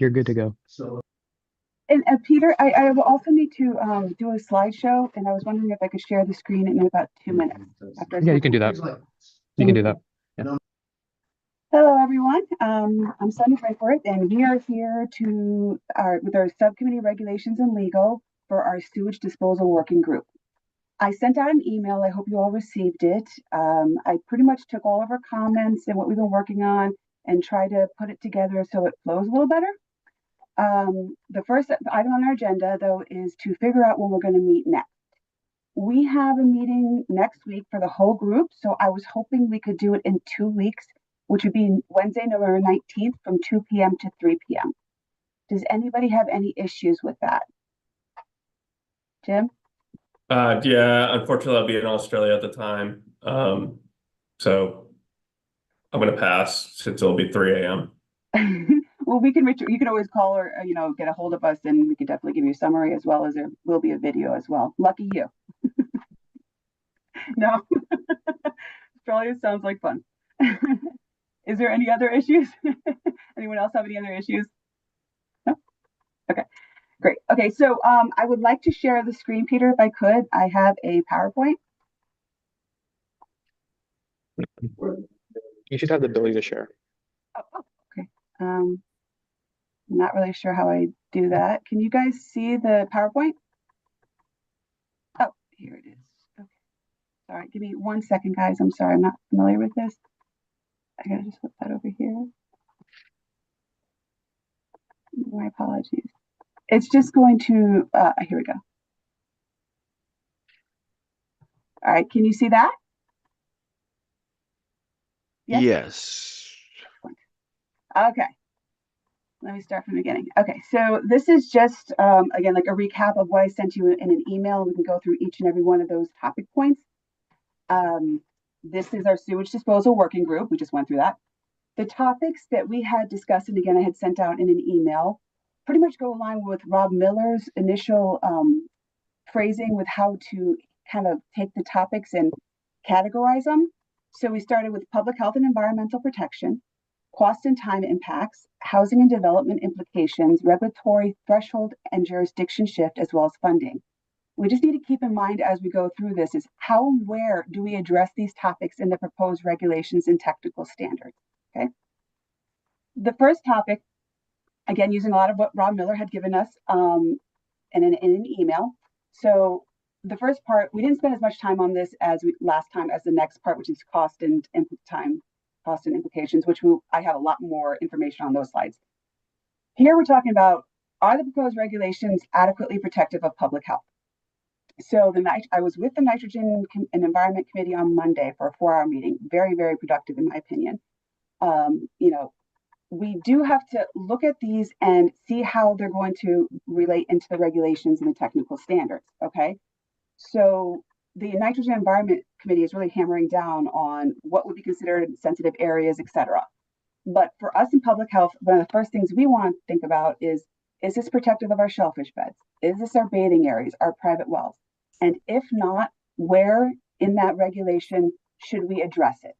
you're good to go. And Peter, I will also need to do a slideshow, and I was wondering if I could share the screen in about 2 minutes after I Yeah, you start. can do that. You can Thank do you. that. Yeah. Hello, everyone. I'm Sonia Frankworth, and we are here with our subcommittee regulations and legal for our sewage disposal working group. I sent out an email. I hope you all received it. I pretty much took all of our comments and what we've been working on and tried to put it together so it flows a little better. The first item on our agenda, though, is to figure out when we're going to meet next. We have a meeting next week for the whole group, so I was hoping we could do it in 2 weeks, which would be Wednesday, November 19th from 2 p.m. to 3 p.m. Does anybody have any issues with that? Jim? Yeah, unfortunately, I'll be in Australia at the time. So I'm going to pass since it'll be 3 a.m. Well, we can you can always call or get a hold of us, and we can definitely give you a summary as well as there will be a video as well. Lucky you. No, Australia sounds like fun. Is there any other issues? Anyone else have any other issues? No? Okay, great. Okay, so I would like to share the screen, Peter, if I could. I have a PowerPoint. You should have the ability to share. Oh, okay. I'm not really sure how I do that. Can you guys see the PowerPoint? Oh, here it is. Okay. Sorry, give me 1 second, guys. I'm sorry, I'm not familiar with this. I gotta just flip that over here. My apologies. It's just going to, here we go. All right, can you see that? Yes. Okay. Let me start from the beginning. Okay, so this is just, again, like a recap of what I sent you in an email. We can go through each and every one of those topic points. This is our sewage disposal working group. We just went through that. The topics that we had discussed, and again, I had sent out in an email, pretty much go along with Rob Miller's initial phrasing with how to kind of take the topics and categorize them. So we started with public health and environmental protection, cost and time impacts, housing and development implications, regulatory threshold and jurisdiction shift, as well as funding. We just need to keep in mind as we go through this is how and where do we address these topics in the proposed regulations and technical standards, okay? The first topic, again, using a lot of what Rob Miller had given us in an email. So the first part, we didn't spend as much time on this as last time as the next part, which is cost and implications, which I have a lot more information on those slides. Here we're talking about, are the proposed regulations adequately protective of public health? So I was with the Nitrogen and Environment Committee on Monday for a 4-hour meeting. Very, very productive in my opinion. We do have to look at these and see how they're going to relate into the regulations and the technical standards, okay? So the Nitrogen Environment Committee is really hammering down on what would be considered sensitive areas, et cetera. But for us in public health, one of the first things we want to think about is this protective of our shellfish beds? Is this our bathing areas, our private wells? And if not, where in that regulation should we address it?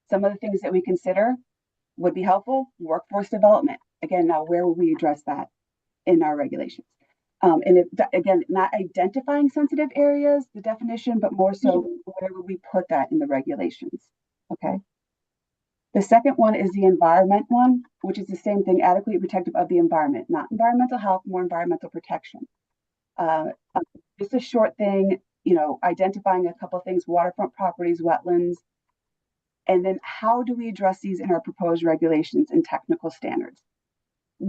Some of the things that we consider would be helpful, workforce development. Again, now where will we address that in our regulations? And again, not identifying sensitive areas, the definition, but more so where would we put that in the regulations, okay? The second one is the environment one, which is the same thing, adequately protective of the environment, not environmental health, more environmental protection. Just a short thing, identifying a couple of things, waterfront properties, wetlands, and then how do we address these in our proposed regulations and technical standards?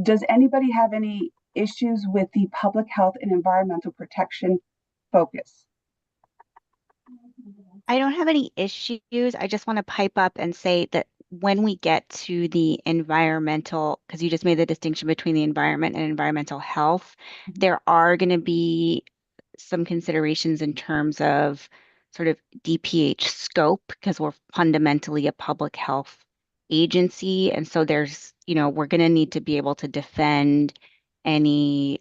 Does anybody have any issues with the public health and environmental protection focus? I don't have any issues. I just want to pipe up and say that when we get to the environmental, because you just made the distinction between the environment and environmental health, there are going to be some considerations in terms of sort of DPH scope, because we're fundamentally a public health agency. And so there's, we're going to need to be able to defend any,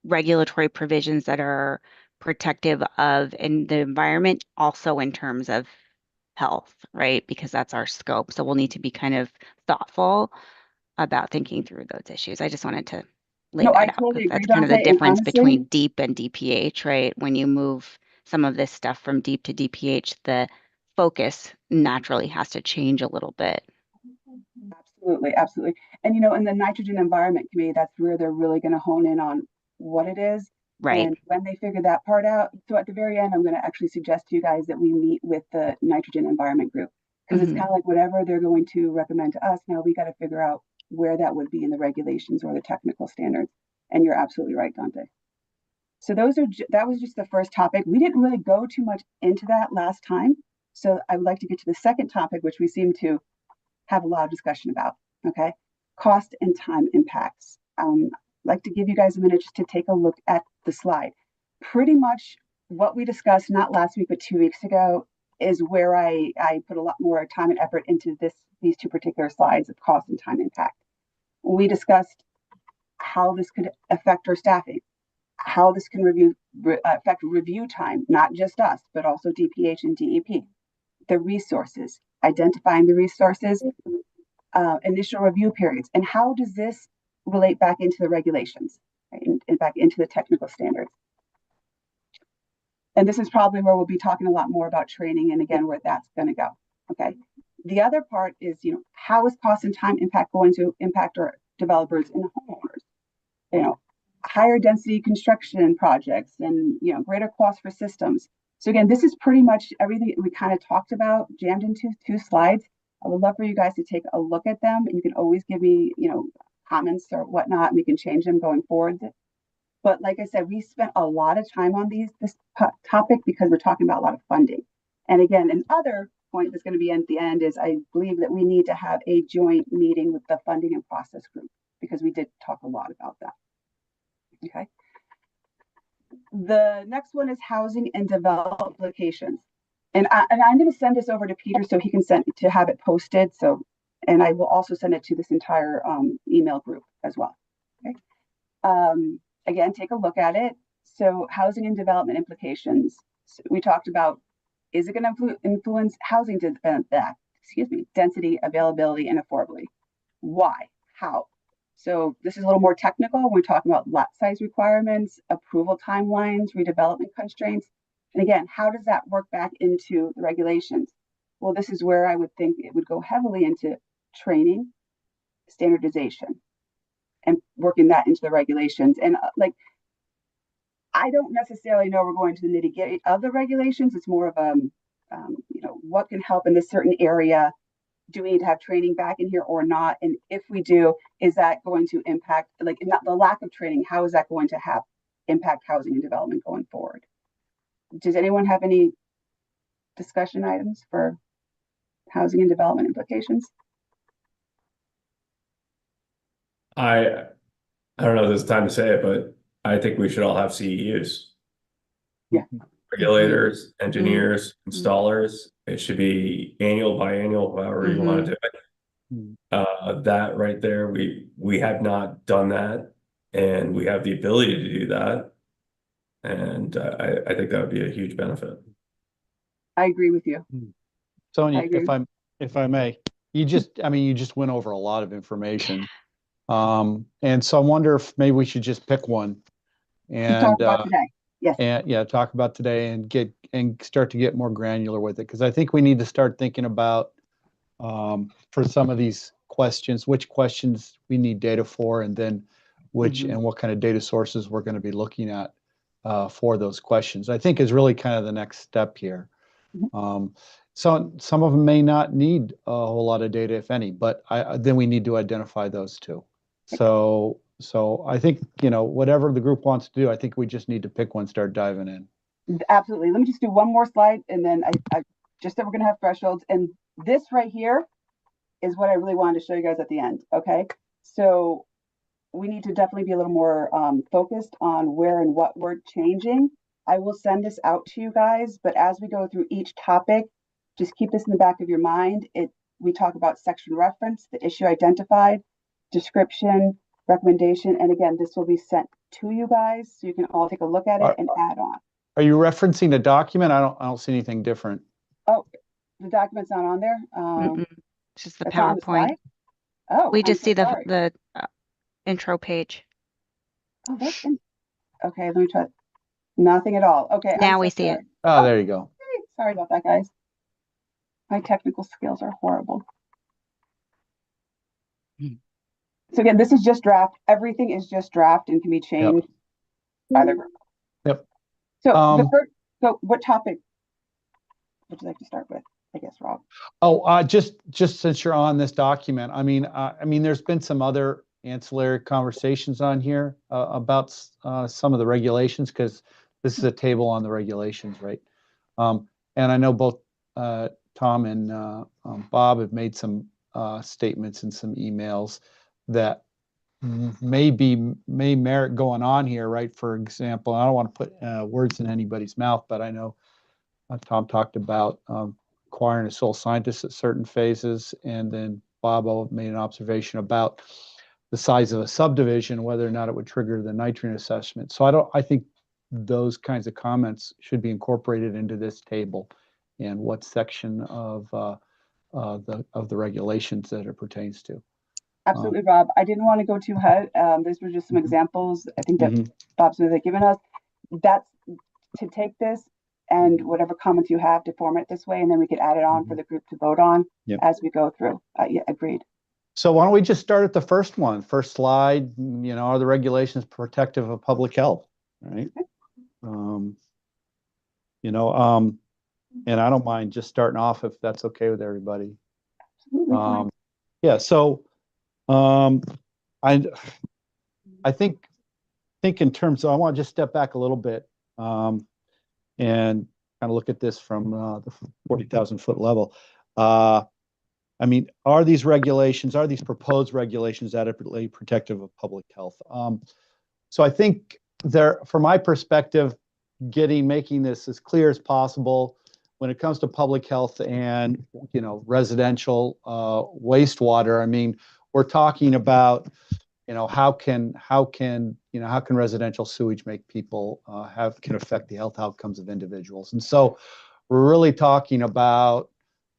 regulatory provisions that are protective of in the environment, also in terms of health, right? Because that's our scope. So we'll need to be kind of thoughtful about thinking through those issues. I just wanted to lay No, I that out totally because agree, that's kind of the Dante, and difference honestly, between deep and DPH, right? When you move some of this stuff from deep to DPH, the focus naturally has to change a little bit. absolutely, absolutely. And in the nitrogen environment committee, that's where they're really going to hone in on what it is. Right. And when they figure that part out, so at the very end, I'm going to actually suggest to you guys that we meet with the nitrogen environment group, because it's Mhm. kind of like whatever they're going to recommend to us. Now we got to figure out where that would be in the regulations or the technical standards. And you're absolutely right, Dante. So that was just the first topic. We didn't really go too much into that last time. So I would like to get to the second topic, which we seem to have a lot of discussion about. Okay. Cost and time impacts. I'd like to give you guys a minute just to take a look at the slide. Pretty much what we discussed, not last week, but 2 weeks ago, is where I put a lot more time and effort into these two particular slides of cost and time impact. We discussed how this could affect our staffing, how this can affect review time, not just us, but also DPH and DEP, the resources, identifying the resources, initial review periods, and how does this relate back into the regulations, right, and back into the technical standards. And this is probably where we'll be talking a lot more about training and again, where that's going to go. Okay. The other part is, how is cost and time impact going to impact our developers and homeowners? Higher density construction projects and, greater cost for systems. So again, this is pretty much everything we kind of talked about, jammed into 2 slides. I would love for you guys to take a look at them. You can always give me, comments or whatnot, and we can change them going forward. But like I said, we spent a lot of time on this topic because we're talking about a lot of funding. And again, another point that's going to be at the end is I believe that we need to have a joint meeting with the funding and process group, because we did talk a lot about that. Okay. The next one is housing and development applications. And I'm going to send this over to Peter so he can send to have it posted. So, and I will also send it to this entire email group as well. Okay. Again, take a look at it. So housing and development implications. So we talked about, is it going to influence housing density, availability, and affordability? Why? How? So this is a little more technical. We're talking about lot size requirements, approval timelines, redevelopment constraints. And again, how does that work back into the regulations? Well, this is where I would think it would go heavily into training, standardization, and working that into the regulations. And I don't necessarily know we're going to the nitty-gritty of the regulations. It's more of what can help in this certain area. Do we need to have training back in here or not? And if we do, is that going to impact, not the lack of training, how is that going to impact housing and development going forward? Does anyone have any discussion items for housing and development implications? I don't know if there's time to say it, but I think we should all have CEUs. Yeah. Regulators, engineers, installers. It should be annual, biannual, however you want to do it. That right there, we have not done that, and we have the ability to do that. And I think that would be a huge benefit. I agree with you. Sonia, if I may, you just went over a lot of information. And so I wonder if maybe we should just pick one and talk about today. Yes. And talk about today and start to get more granular with it. Because I think we need to start thinking about for some of these questions, which questions we need data for, and then and what kind of data sources we're going to be looking at for those questions. I think is really kind of the next step here. So some of them may not need a whole lot of data, if any, but then we need to identify those too. So I think, whatever the group wants to do, I think we just need to pick one, start diving in. Absolutely. Let me just do one more slide, and then I just that we're going to have thresholds. And this right here is what I really wanted to show you guys at the end. Okay. So we need to definitely be a little more focused on where and what we're changing. I will send this out to you guys, but as we go through each topic, just keep this in the back of your mind. We talk about section reference, the issue identified, description, recommendation, and again, this will be sent to you guys so you can all take a look at it and add on. Are you referencing a document? I don't see anything different. Oh, the document's not on there. It's just the it's not on the PowerPoint. slide? Oh, We I'm just so see sorry. the intro page. Oh, okay, let me try. Nothing at all. Okay, I'm Now so we see it. sorry. Oh, there you go. Okay, sorry about that, guys. My technical skills are horrible. So again, this is just draft. Everything is just draft and can be changed by the group. Yep. So the Um, first, so what topic would you like to start with? I guess, Rob. Oh, just since you're on this document, I mean, there's been some other ancillary conversations on here about some of the regulations, because this is a table on the regulations, right? And I know both Tom and Bob have made some statements and some emails that may merit going on here, right? For example, I don't want to put words in anybody's mouth, but I know Tom talked about acquiring a soil scientist at certain phases, and then Bob made an observation about the size of a subdivision, whether or not it would trigger the nitrogen assessment. So I think those kinds of comments should be incorporated into this table, and what section of the regulations that it pertains to. Absolutely, Rob. I didn't want to go too high. These were just some examples I think that Bob Smith had given us. That's to take this and whatever comments you have to form it this way, and then we could add it on for the group to vote on as we go through. Yeah, agreed. So why don't we just start at the first one? First slide, are the regulations protective of public health, right? Okay. And I don't mind just starting off if that's okay with everybody. Absolutely. Yeah, so I think in terms of, I want to just step back a little bit and kind of look at this from the 40,000 foot level. I mean, are these proposed regulations adequately protective of public health? So I think from my perspective, making this as clear as possible when it comes to public health and residential wastewater. I mean, we're talking about how can residential sewage make people can affect the health outcomes of individuals, and so we're really talking about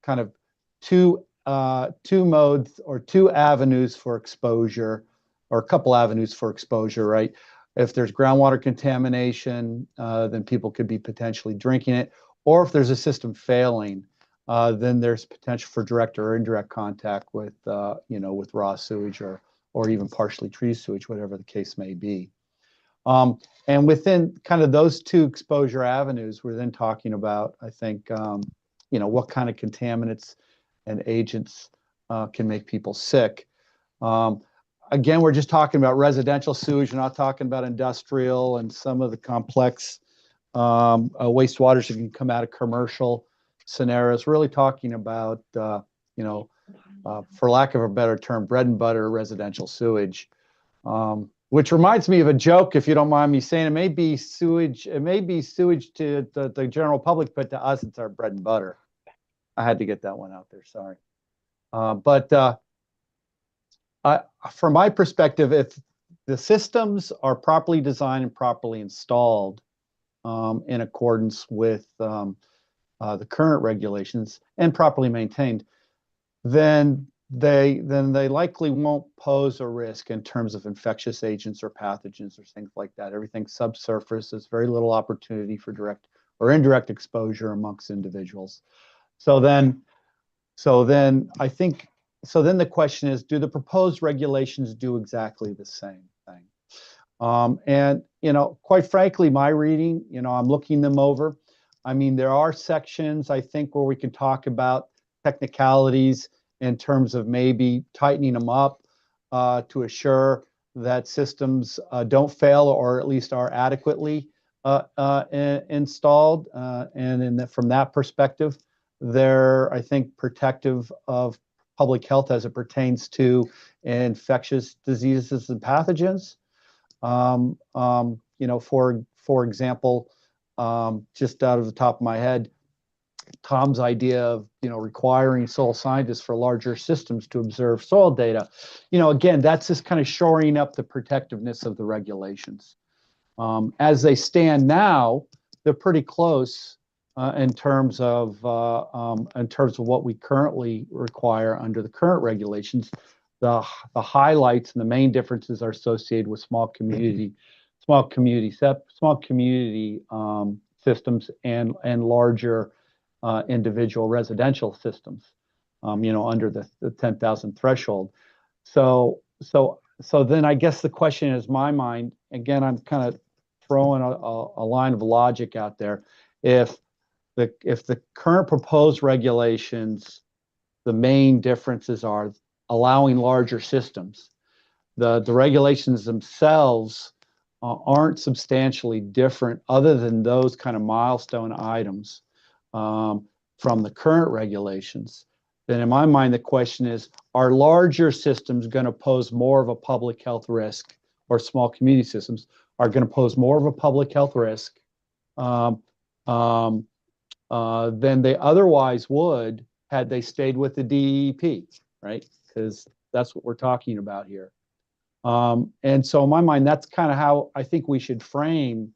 kind of two modes or two avenues for exposure, or a couple avenues for exposure, right? If there's groundwater contamination, then people could be potentially drinking it, or if there's a system failing, then there's potential for direct or indirect contact with with raw sewage or even partially treated sewage, whatever the case may be. And within kind of those two exposure avenues, we're then talking about, I think, what kind of contaminants and agents can make people sick. Again, we're just talking about residential sewage. We're not talking about industrial and some of the complex wastewaters that can come out of commercial scenarios. We're really talking about, for lack of a better term, bread and butter residential sewage. Which reminds me of a joke, if you don't mind me saying. It may be sewage to the general public, but to us, it's our bread and butter. I had to get that one out there, sorry. From my perspective, if the systems are properly designed and properly installed in accordance with the current regulations and properly maintained, then they likely won't pose a risk in terms of infectious agents or pathogens or things like that. Everything's subsurface. There's very little opportunity for direct or indirect exposure amongst individuals. So then the question is, do the proposed regulations do exactly the same thing? And quite frankly, my reading, I'm looking them over. I mean, there are sections, I think, where we can talk about technicalities in terms of maybe tightening them up to assure that systems don't fail, or at least are adequately installed. And from that perspective, they're, I think, protective of public health as it pertains to infectious diseases and pathogens. For example, just out of the top of my head, Tom's idea of requiring soil scientists for larger systems to observe soil data. Again, that's just kind of shoring up the protectiveness of the regulations. As they stand now, they're pretty close in terms of what we currently require under the current regulations. the highlights and the main differences are associated with small community systems and larger individual residential systems, under the 10,000 threshold. So then I guess the question is my mind, again, I'm kind of throwing a line of logic out there. If the current proposed regulations, the main differences are allowing larger systems, the regulations themselves aren't substantially different other than those kind of milestone items from the current regulations, then in my mind, the question is, are larger systems going to pose more of a public health risk, or small community systems are going to pose more of a public health risk than they otherwise would had they stayed with the DEP, right? Because that's what we're talking about here. And so in my mind, that's kind of how I think we should frame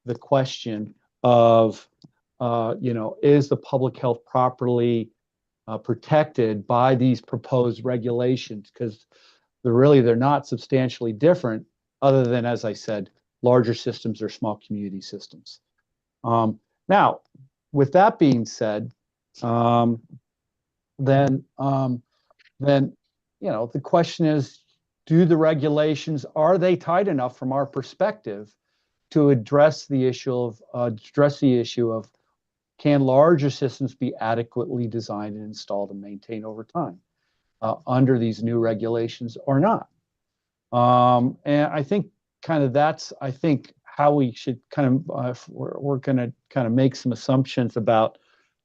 the question of, is the public health properly protected by these proposed regulations? Because they're not substantially different other than, as I said, larger systems or small community systems. Now, with that being said, then the question is, do the regulations, are they tight enough from our perspective to address the issue of can larger systems be adequately designed and installed and maintained over time under these new regulations or not? And I think that's how we should if we're going to kind of make some assumptions about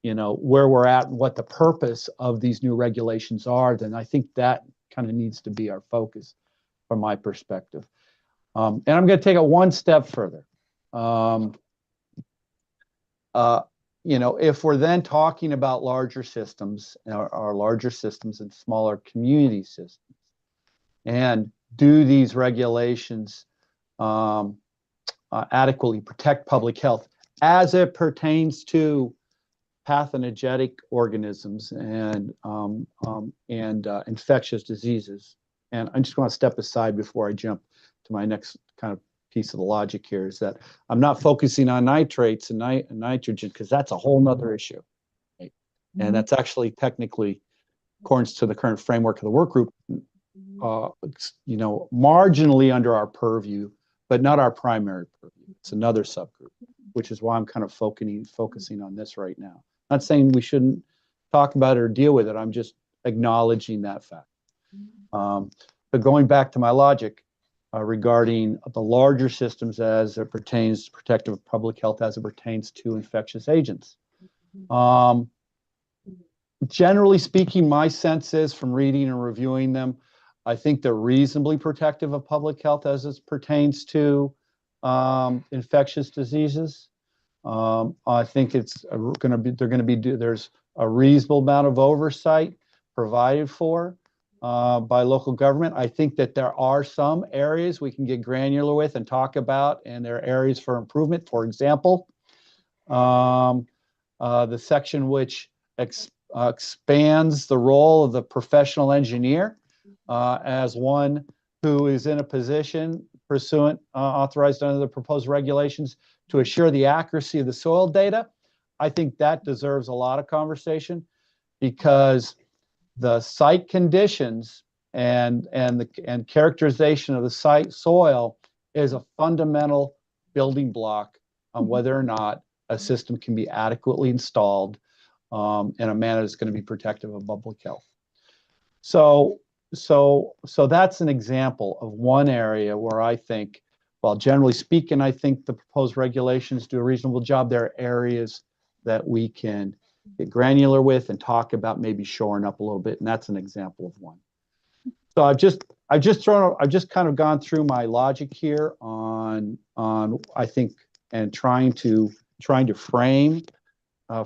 where we're at and what the purpose of these new regulations are, then I think that kind of needs to be our focus from my perspective. And I'm going to take it one step further. If we're then talking about larger systems, or larger systems and smaller community systems, and do these regulations adequately protect public health as it pertains to pathogenic organisms and infectious diseases? And I just want to step aside before I jump to my next kind of piece of the logic here, is that I'm not focusing on nitrates and nitrogen, because that's a whole nother issue, right? And that's actually technically, according to the current framework of the work group, marginally under our purview, but not our primary purview. It's another subgroup, which is why I'm kind of focusing on this right now. Not saying we shouldn't talk about it or deal with it. I'm just acknowledging that fact. But going back to my logic regarding the larger systems as it pertains to protective of public health, as it pertains to infectious agents. Generally speaking, my sense is, from reading and reviewing them, I think they're reasonably protective of public health as it pertains to infectious diseases. I think there's a reasonable amount of oversight provided for by local government. I think that there are some areas we can get granular with and talk about, and there are areas for improvement. For example, the section which expands the role of the professional engineer as one who is in a position pursuant authorized under the proposed regulations to assure the accuracy of the soil data. I think that deserves a lot of conversation, because the site conditions and characterization of the site soil is a fundamental building block on whether or not a system can be adequately installed in a manner that's going to be protective of public health. So that's an example of one area where I think, well, generally speaking, I think the proposed regulations do a reasonable job. There are areas that we can get granular with and talk about maybe shoring up a little bit, and that's an example of one. So I've just kind of gone through my logic here on I think, and trying to frame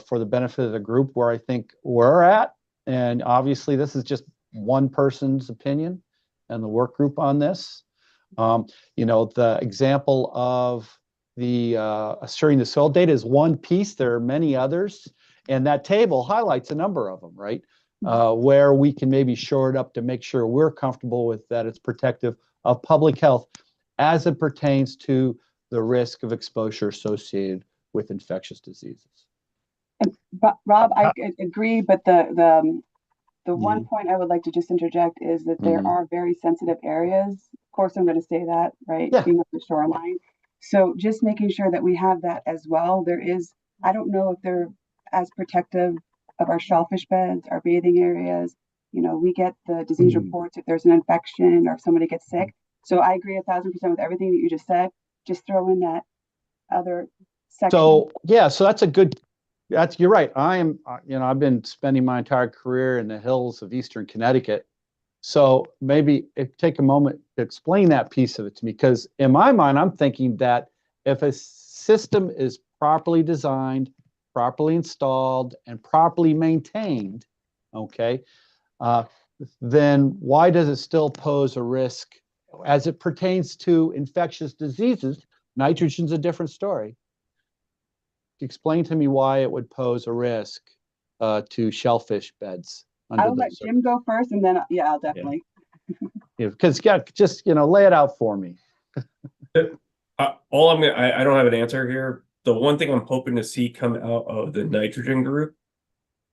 for the benefit of the group where I think we're at. And obviously this is just one person's opinion and the work group on this. The example of the assuring the soil data is one piece. There are many others, and that table highlights a number of them, right? where we can maybe shore it up to make sure we're comfortable with that it's protective of public health as it pertains to the risk of exposure associated with infectious diseases. But Rob, I agree, but the one point I would like to just interject is that there are very sensitive areas. Of course, I'm going to say that, right? Yeah. Being up the shoreline. So just making sure that we have that as well. I don't know if they're as protective of our shellfish beds, our bathing areas. We get the disease reports if there's an infection or if somebody gets sick. So I agree 1,000% with everything that you just said. Just throw in that other section. So yeah, so you're right. I've been spending my entire career in the hills of Eastern Connecticut. So maybe take a moment to explain that piece of it to me, because in my mind, I'm thinking that if a system is properly designed, properly installed, and properly maintained, okay, then why does it still pose a risk as it pertains to infectious diseases? Nitrogen's a different story. Explain to me why it would pose a risk to shellfish beds. I'll let Jim go first, and then I'll definitely. Because just lay it out for me. I don't have an answer here. The one thing I'm hoping to see come out of the nitrogen group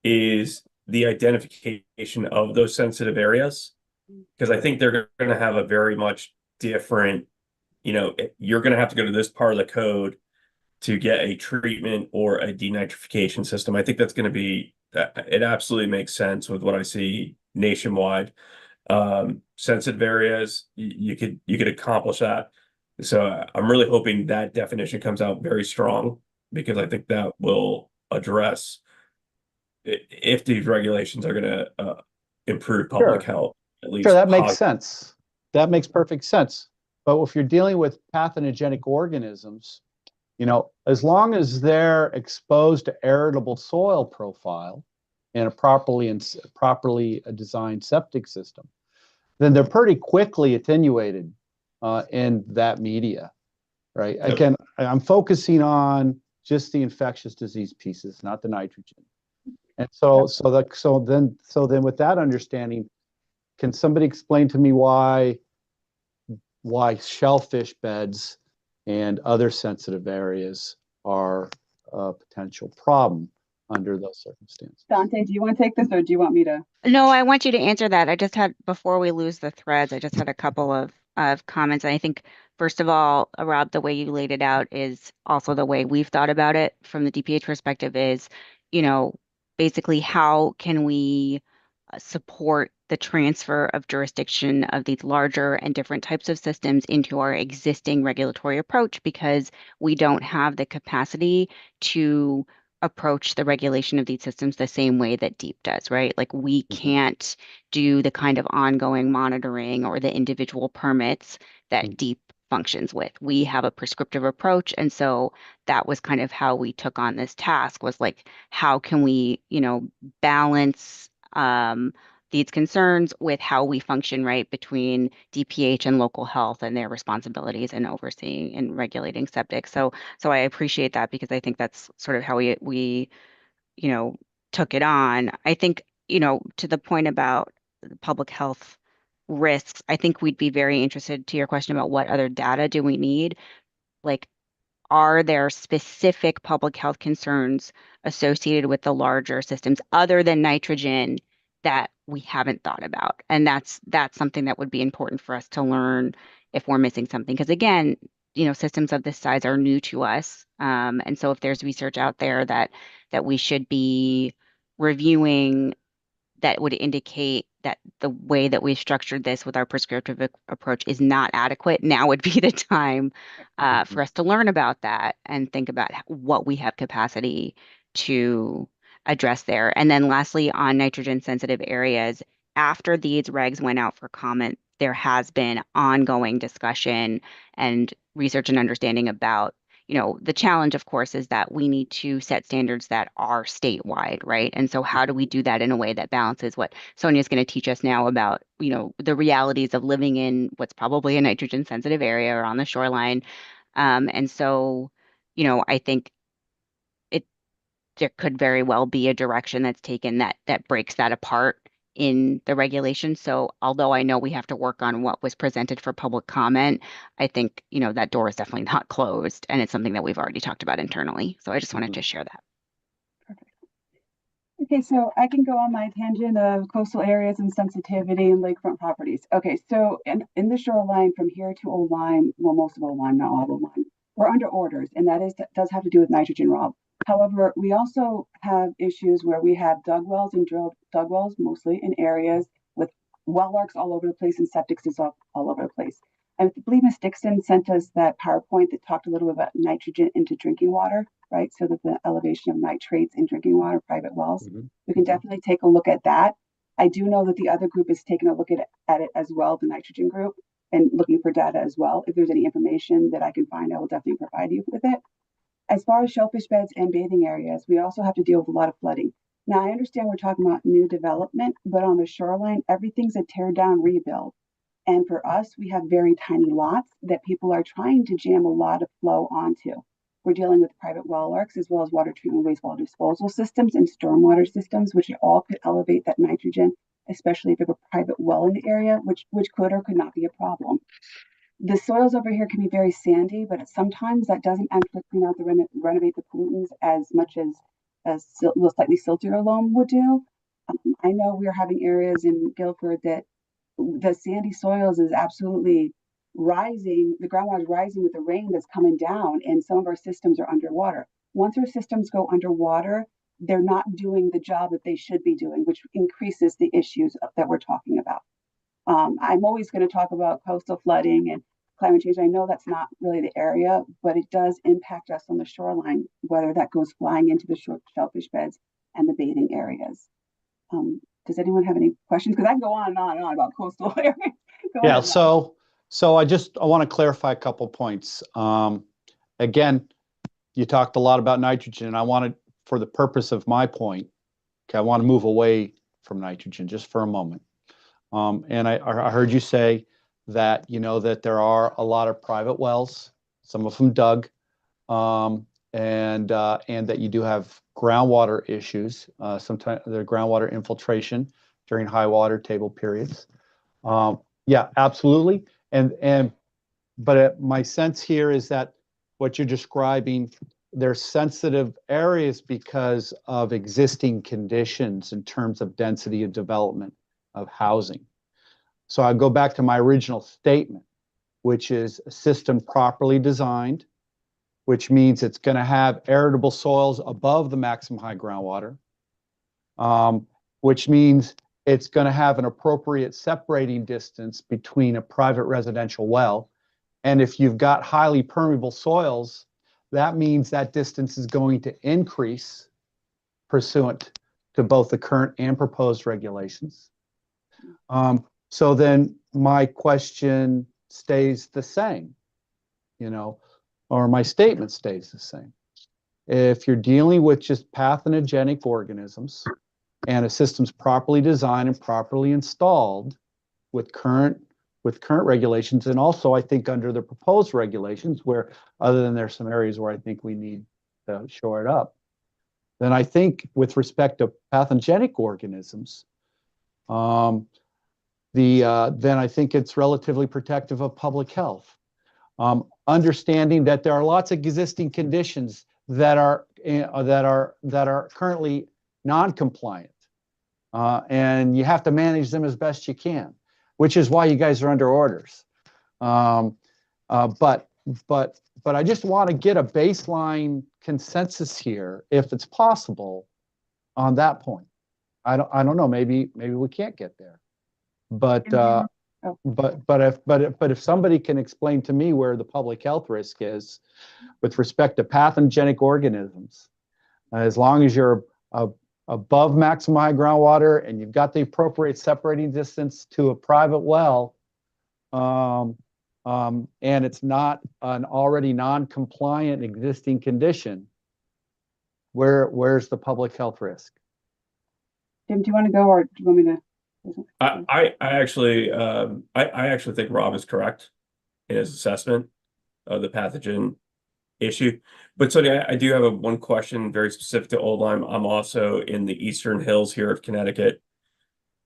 is the identification of those sensitive areas, because I think they're going to have a very much different, you're going to have to go to this part of the code to get a treatment or a denitrification system. I think that's going to be, it absolutely makes sense with what I see nationwide. Sensitive areas, you could accomplish that. So I'm really hoping that definition comes out very strong, because I think that will address if these regulations are going to improve public health. At least sure, that makes sense. That makes perfect sense. But if you're dealing with pathogenic organisms, as long as they're exposed to arable soil profile in a properly designed septic system, then they're pretty quickly attenuated in that media, right? Yep. Again, I'm focusing on just the infectious disease pieces, not the nitrogen. And so then with that understanding, can somebody explain to me why shellfish beds and other sensitive areas are a potential problem under those circumstances? Dante, do you want to take this, or do you want me to? No, I want you to answer that. Before we lose the threads, I just had a couple of comments. And I think, first of all, Rob, the way you laid it out is also the way we've thought about it from the DPH perspective is, basically how can we support the transfer of jurisdiction of these larger and different types of systems into our existing regulatory approach, because we don't have the capacity to approach the regulation of these systems the same way that DEEP does, right? Like we can't do the kind of ongoing monitoring or the individual permits that DEEP functions with. We have a prescriptive approach. And so that was kind of how we took on this task, was like, how can we, balance these concerns with how we function, right, between DPH and local health and their responsibilities in overseeing and regulating septic. So I appreciate that, because I think that's sort of how we took it on. I think, to the point about the public health risks, I think we'd be very interested to your question about what other data do we need. Like, are there specific public health concerns associated with the larger systems other than nitrogen that we haven't thought about? And that's something that would be important for us to learn if we're missing something. Because again, systems of this size are new to us. And so if there's research out there that we should be reviewing that would indicate that the way that we've structured this with our prescriptive approach is not adequate, now would be the time for us to learn about that and think about what we have capacity to address there. And then lastly, on nitrogen sensitive areas, after these regs went out for comment, there has been ongoing discussion and research and understanding about, the challenge, of course, is that we need to set standards that are statewide, right? And so how do we do that in a way that balances what Sonia's going to teach us now about, the realities of living in what's probably a nitrogen sensitive area or on the shoreline. And so, I think there could very well be a direction that's taken that breaks that apart in the regulation. So although I know we have to work on what was presented for public comment, I think, that door is definitely not closed, and it's something that we've already talked about internally. So I just wanted to share that. Okay, so I can go on my tangent of coastal areas and sensitivity and lakefront properties. Okay, so in the shoreline from here to Old Lyme, well, most of Old Lyme, not all of Old Lyme, we're under orders, and does have to do with nitrogen, Rob. However, we also have issues where we have dug wells and drilled dug wells, mostly in areas with well arcs all over the place and septic systems all over the place. I believe Ms. Dixon sent us that PowerPoint that talked a little bit about nitrogen into drinking water, right? So that the elevation of nitrates in drinking water, private wells. We can definitely take a look at that. I do know that the other group is taking a look at it as well, the nitrogen group, and looking for data as well. If there's any information that I can find, I will definitely provide you with it. As far as shellfish beds and bathing areas, we also have to deal with a lot of flooding. Now, I understand we're talking about new development, but on the shoreline, everything's a tear down rebuild. And for us, we have very tiny lots that people are trying to jam a lot of flow onto. We're dealing with private well arcs as well as water treatment, wastewater disposal systems and stormwater systems, which all could elevate that nitrogen, especially if you have a private well in the area, which could or could not be a problem. The soils over here can be very sandy, but sometimes that doesn't actually clean out renovate the pollutants as much as slightly siltier loam would do. I know we're having areas in Guilford that the sandy soils is absolutely rising. The groundwater is rising with the rain that's coming down, and some of our systems are underwater. Once our systems go underwater, they're not doing the job that they should be doing, which increases the issues that we're talking about. I'm always going to talk about coastal flooding and climate change. I know that's not really the area, but it does impact us on the shoreline, whether that goes flying into the shellfish beds and the bathing areas. Does anyone have any questions? Because I can go on and on and on about coastal areas. Yeah, so I want to clarify a couple points. Again, you talked a lot about nitrogen, and I wanted, for the purpose of my point, okay, I want to move away from nitrogen just for a moment. And I heard you say that, that there are a lot of private wells, some of them dug, and that you do have groundwater issues, sometimes the groundwater infiltration during high water table periods. Yeah, absolutely. But my sense here is that what you're describing, they're sensitive areas because of existing conditions in terms of density of development of housing. So I go back to my original statement, which is a system properly designed, which means it's going to have arable soils above the maximum high groundwater, which means it's going to have an appropriate separating distance between a private residential well. And if you've got highly permeable soils, that means that distance is going to increase pursuant to both the current and proposed regulations. So then my question stays the same, or my statement stays the same. If you're dealing with just pathogenic organisms and a system's properly designed and properly installed with current regulations, and also I think under the proposed regulations, where other than there's some areas where I think we need to shore it up, then I think with respect to pathogenic organisms, then I think it's relatively protective of public health. Understanding that there are lots of existing conditions that are currently non-compliant, and you have to manage them as best you can, which is why you guys are under orders. But I just want to get a baseline consensus here, if it's possible, on that point. I don't know. Maybe we can't get there. But if somebody can explain to me where the public health risk is with respect to pathogenic organisms, as long as you're above maximum high groundwater and you've got the appropriate separating distance to a private well, and it's not an already non-compliant existing condition, where's the public health risk? Jim, do you want to go, or do you want me to? I actually think Rob is correct in his assessment of the pathogen issue. But Sonia, I do have one question very specific to Old Lyme. I'm also in the Eastern Hills here of Connecticut.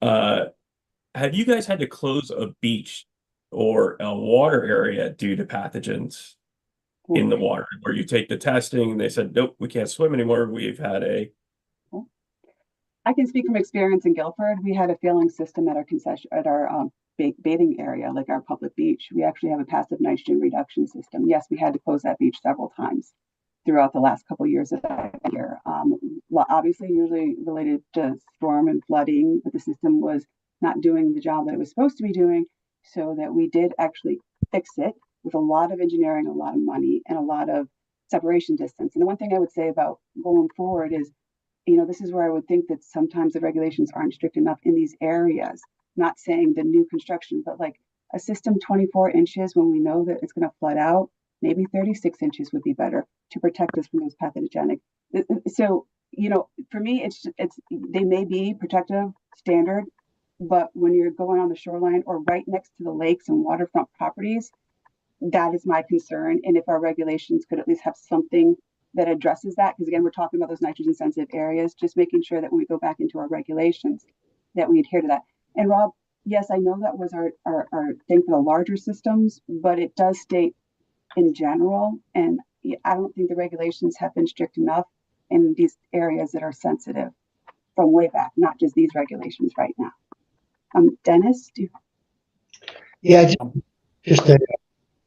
Have you guys had to close a beach or a water area due to pathogens in the water, where you take the testing and they said, nope, we can't swim anymore? We've had I can speak from experience in Guilford. We had a failing system at our bathing area, like our public beach. We actually have a passive nitrogen reduction system. Yes, we had to close that beach several times throughout the last couple of years of that year. Obviously, usually related to storm and flooding, but the system was not doing the job that it was supposed to be doing, so that we did actually fix it with a lot of engineering, a lot of money, and a lot of separation distance. And the one thing I would say about going forward is, this is where I would think that sometimes the regulations aren't strict enough in these areas. Not saying the new construction, but like a system 24 inches when we know that it's going to flood out, maybe 36 inches would be better to protect us from those pathogenic. So, for me, it's they may be protective standard, but when you're going on the shoreline or right next to the lakes and waterfront properties, that is my concern. And if our regulations could at least have something that addresses that, because again, we're talking about those nitrogen sensitive areas, just making sure that when we go back into our regulations, that we adhere to that. And Rob, yes, I know that was our thing for the larger systems, but it does state in general, and I don't think the regulations have been strict enough in these areas that are sensitive from way back, not just these regulations right now. Dennis, Yeah, just a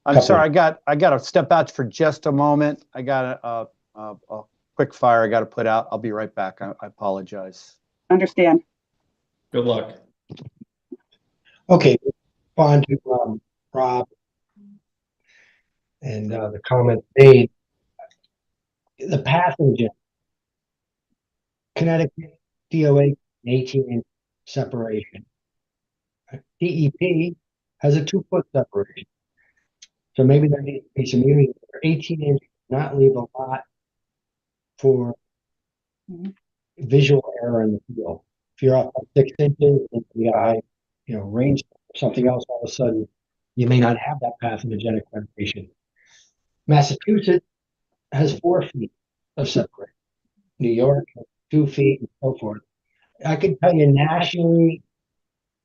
I'm sorry, I got to step out for just a moment. I got a quick fire I got to put out. I'll be right back. I apologize. understand. good luck. okay. On to Rob and the comment made. The pathogen, Connecticut DOA, 18-inch separation. DEP has a 2-foot separation. So maybe there needs to be some units. 18-inch not leave a lot for visual error in the field. If you're off by 6 inches and you got a high, range, something else, all of a sudden you may not have that pathogenic separation. Massachusetts has 4 feet of separation. New York has 2 feet and so forth. I can tell you nationally,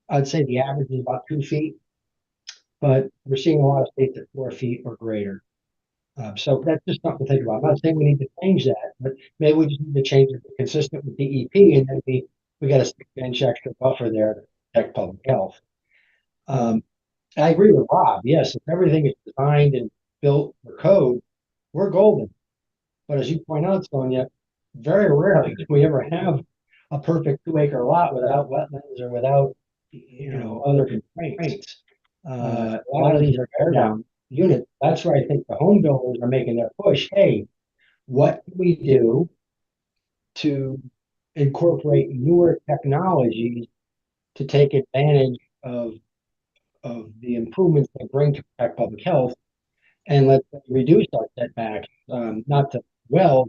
I'd say the average is about 2 feet, but we're seeing a lot of states at 4 feet or greater. So that's just something to think about. I'm not saying we need to change that, but maybe we just need to change it consistent with DEP, and then we got a 6-inch extra buffer there to protect public health. I agree with Rob. Yes, if everything is designed and built for code, we're golden. But as you point out, Sonia, very rarely do we ever have a perfect 2-acre lot without wetlands or without, other constraints. A lot of these are tear down units. That's where I think the home builders are making their push. Hey, what can we do to incorporate newer technologies to take advantage of the improvements they bring to protect public health, and let's reduce our setbacks, not to but,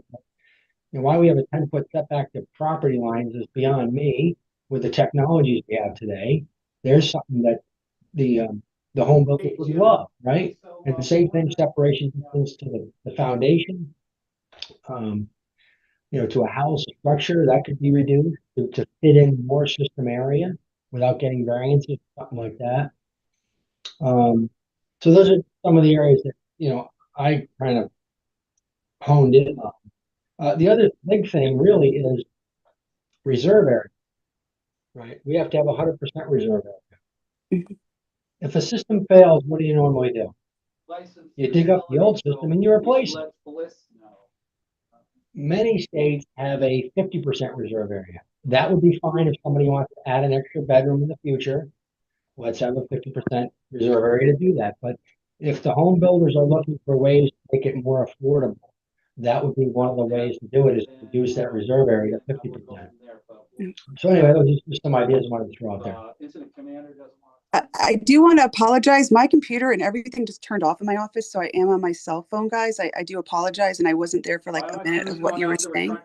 why we have a 10-foot setback to property lines is beyond me. With the technologies we have today, there's something that the home builders would love, right? And the same thing, separation distance to the foundation, to a house structure that could be reduced to fit in more system area without getting variances, something like that. So those are some of the areas that, I kind of honed in on. The other big thing really is reserve area, right? We have to have 100% reserve area. If a system fails, what do you normally do? You dig up the old system and you replace it. Many states have a 50% reserve area. That would be fine if somebody wants to add an extra bedroom in the future. Let's have a 50% reserve area to do that. But if the home builders are looking for ways to make it more affordable, that would be one of the ways to do it, is to reduce that reserve area to 50%. So anyway, those are just some ideas I wanted to throw out there. I do want to apologize. My computer and everything just turned off in my office, so I am on my cell phone, guys. I do apologize, and I wasn't there for like a minute of what you were saying.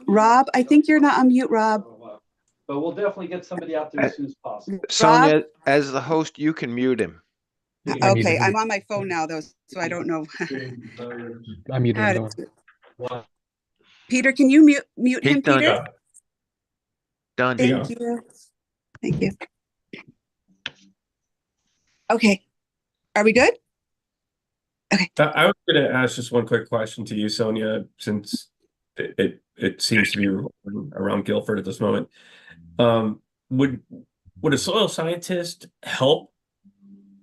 Rob, I think you're not on mute, Rob. But we'll definitely get somebody out there as soon as possible. Sonia, as the host, you can mute him. I muted Okay, him. I'm on my phone now though, so I don't know I muted how him. to. Peter, can you mute He's him, done. Peter? Done. Thank you. Thank you. Okay, are we good? I was going to ask just one quick question to you, Sonia, since it seems to be revolving around Guilford at this moment. Would a soil scientist help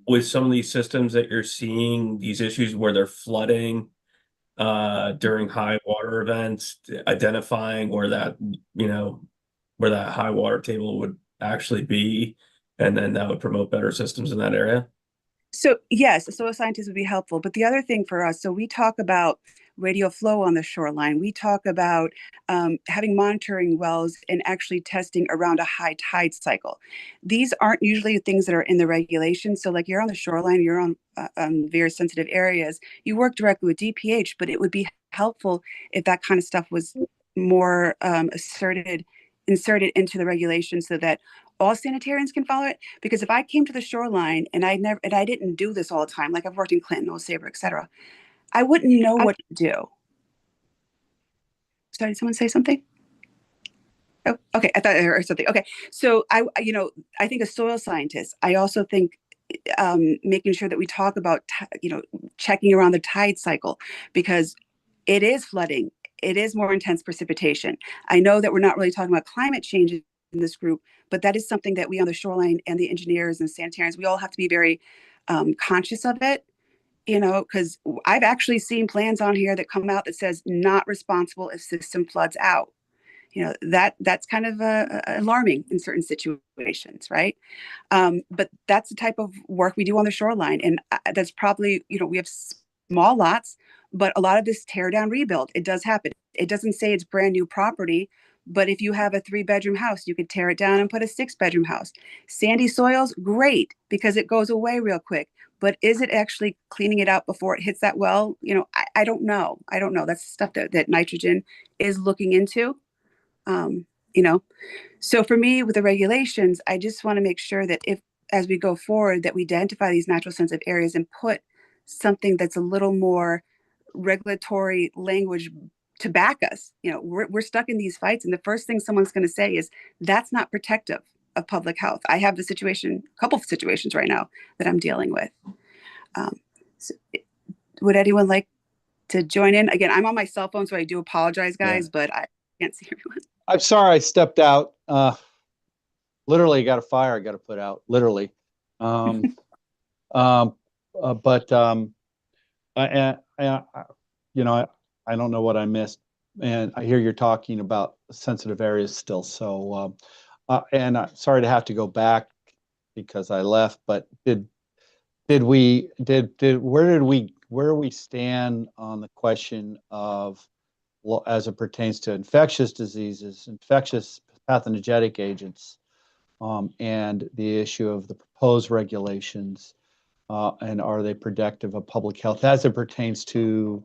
with some of these systems that you're seeing, these issues where they're flooding during high water events, identifying where that, where that high water table would actually be, and then that would promote better systems in that area? So yes, a soil scientist would be helpful. But the other thing for us, so we talk about radial flow on the shoreline. We talk about having monitoring wells and actually testing around a high tide cycle. These aren't usually things that are in the regulations. So like you're on the shoreline, you're on very sensitive areas. You work directly with DPH, but it would be helpful if that kind of stuff was more inserted into the regulations so that all sanitarians can follow it. Because if I came to the shoreline and I didn't do this all the time, like I've worked in Clinton, Old Sabre, et cetera, I wouldn't know what to do. Sorry, did someone say something? Oh, okay. I thought I heard something. Okay. So I think a soil scientist, I also think making sure that we talk about, checking around the tide cycle, because it is flooding. It is more intense precipitation. I know that we're not really talking about climate change in this group, but that is something that we on the shoreline and the engineers and sanitarians, we all have to be very conscious of it, because I've actually seen plans on here that come out that says not responsible if system floods out. That's kind of alarming in certain situations, right? But that's the type of work we do on the shoreline. And that's probably, we have small lots, but a lot of this tear down rebuild, it does happen. It doesn't say it's brand new property, but if you have a 3-bedroom house, you could tear it down and put a 6-bedroom house. Sandy soils, great, because it goes away real quick. But is it actually cleaning it out before it hits that well? I don't know. I don't know. That's stuff that nitrogen is looking into. um, so for me with the regulations, I just want to make sure that as we go forward, that we identify these natural sensitive areas and put something that's a little more regulatory language to back us. We're stuck in these fights, and the first thing someone's going to say is that's not protective of public health. I have a couple of situations right now that I'm dealing with. So would anyone like to join in? Again, I'm on my cell phone, so I do apologize, guys, but I can't see everyone. I'm sorry I stepped out. Literally got a fire I got to put out, literally. But I don't know what I missed. And I hear you're talking about sensitive areas still. So, and sorry to have to go back because I left, but where do we stand on the question of, as it pertains to infectious diseases, infectious pathogenic agents, and the issue of the proposed regulations, and are they protective of public health as it pertains to,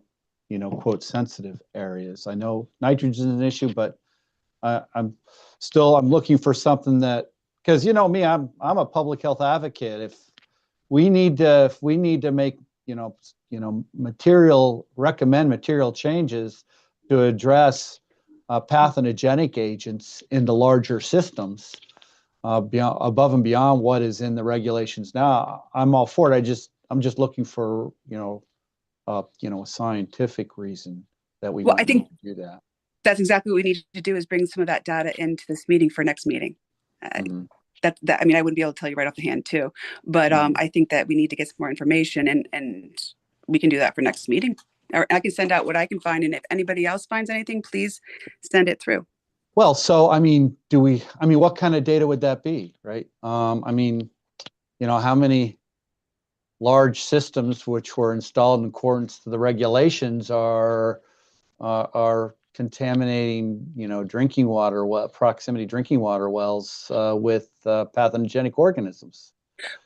quote, sensitive areas? I know nitrogen is an issue, but I'm looking for something that, because me, I'm a public health advocate. If we need to make recommend material changes to address pathogenic agents in the larger systems, above and beyond what is in the regulations now, I'm all for it. I'm just looking for a scientific reason that we I think do that. That's exactly what we need to do, is bring some of that data into this meeting for next meeting. Mm-hmm. I wouldn't be able to tell you right off the hand too, but I think that we need to get some more information, and we can do that for next meeting. Or I can send out what I can find, and if anybody else finds anything, please send it through. Well, so what kind of data would that be, right? How many large systems which were installed in accordance to the regulations are contaminating, drinking water, proximity drinking water wells with pathogenic organisms?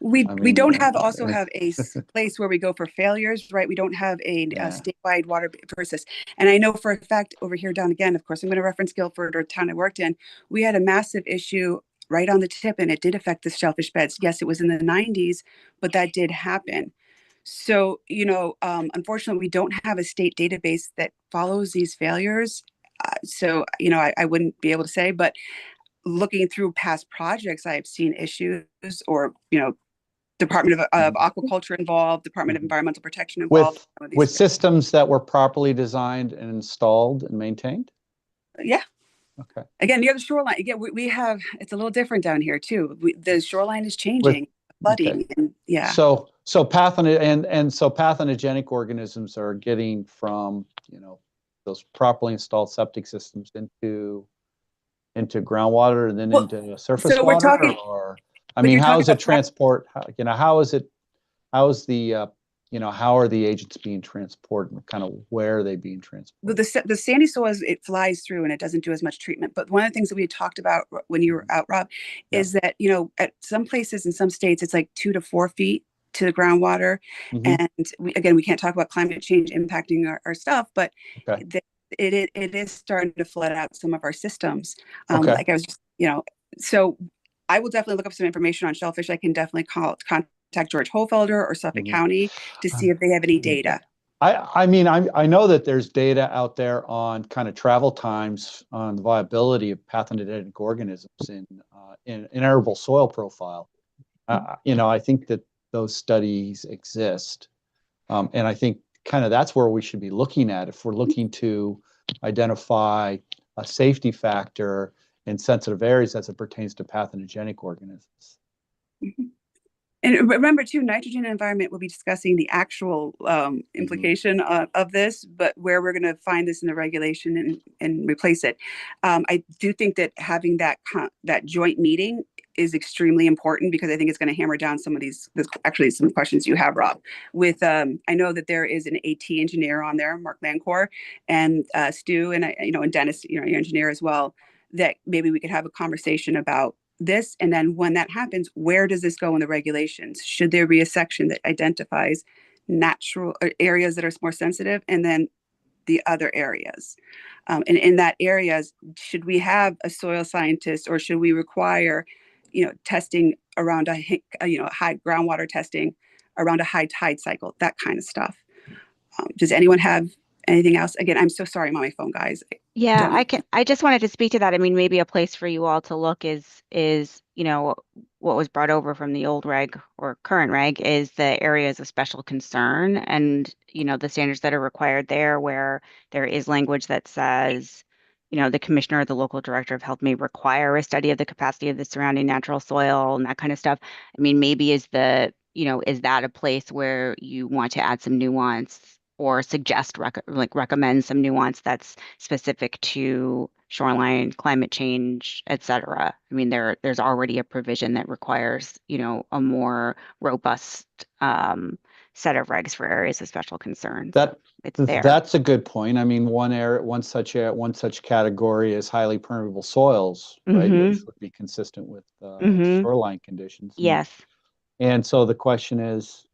We don't have a place where we go for failures, right? We don't have a statewide water process. And I know for a fact over here down again, of course, I'm going to reference Guilford or town I worked in. We had a massive issue right on the tip, and it did affect the shellfish beds. Yes, it was in the 90s, but that did happen. So, unfortunately, we don't have a state database that follows these failures. So, I wouldn't be able to say, but looking through past projects, I've seen issues, or, Department of Aquaculture involved, Department of Environmental Protection involved. With systems that were properly designed and installed and maintained? Yeah. Okay. Again, near the shoreline. Again, we have, it's a little different down here too. The shoreline is changing, flooding, and yeah. So pathogentic organisms are getting from, those properly installed septic systems into groundwater and then into surface so we're water, talking- or but you're how talking is it about- transport? How are the agents being transported, and kind of where are they being transported? The sandy soils, it flies through and it doesn't do as much treatment. But one of the things that we had talked about when you were out, Rob, is that, at some places in some states, it's like 2 to 4 feet to the groundwater. Mhm. And we can't talk about climate change impacting our stuff, but Okay. it is starting to flood out some of our systems. Okay. Like I was just, so I will definitely look up some information on shellfish. I can definitely contact George Hofelder or Suffolk County to see if they have any data. I know that there's data out there on kind of travel times on the viability of pathogenic organisms in inheritable soil profile. I think that those studies exist, and I think kind of that's where we should be looking at if we're looking to identify a safety factor in sensitive areas as it pertains to pathogenic organisms. Mm-hmm. And remember too, nitrogen and environment will be discussing the actual implication of this, but where we're going to find this in the regulation and replace it. I do think that having that joint meeting is extremely important, because I think it's going to hammer down some of some questions you have, Rob. With I know that there is an AT engineer on there, Mark Lancourt, and Stu, and and Dennis, your engineer as well. That maybe we could have a conversation about this, and then when that happens, where does this go in the regulations? Should there be a section that identifies natural areas that are more sensitive, and then the other areas? And in that areas, should we have a soil scientist, or should we require, testing around high groundwater testing around a high tide cycle, that kind of stuff? Does anyone have anything else? Again, I'm so sorry, I'm on my phone, guys. Yeah, I just wanted to speak to that. I mean, maybe a place for you all to look is what was brought over from the old reg or current reg is the areas of special concern, and the standards that are required there, where there is language that says, the commissioner or the local director of health may require a study of the capacity of the surrounding natural soil and that kind of stuff. I mean, maybe is that a place where you want to add some nuance, or suggest recommend some nuance that's specific to shoreline, climate change, et cetera? I mean, there's already a provision that requires, a more robust set of regs for areas of special concern. It's there. That's a good point. I mean, one such category is highly permeable soils, right, which would be consistent with shoreline conditions. Yes. And so the question is,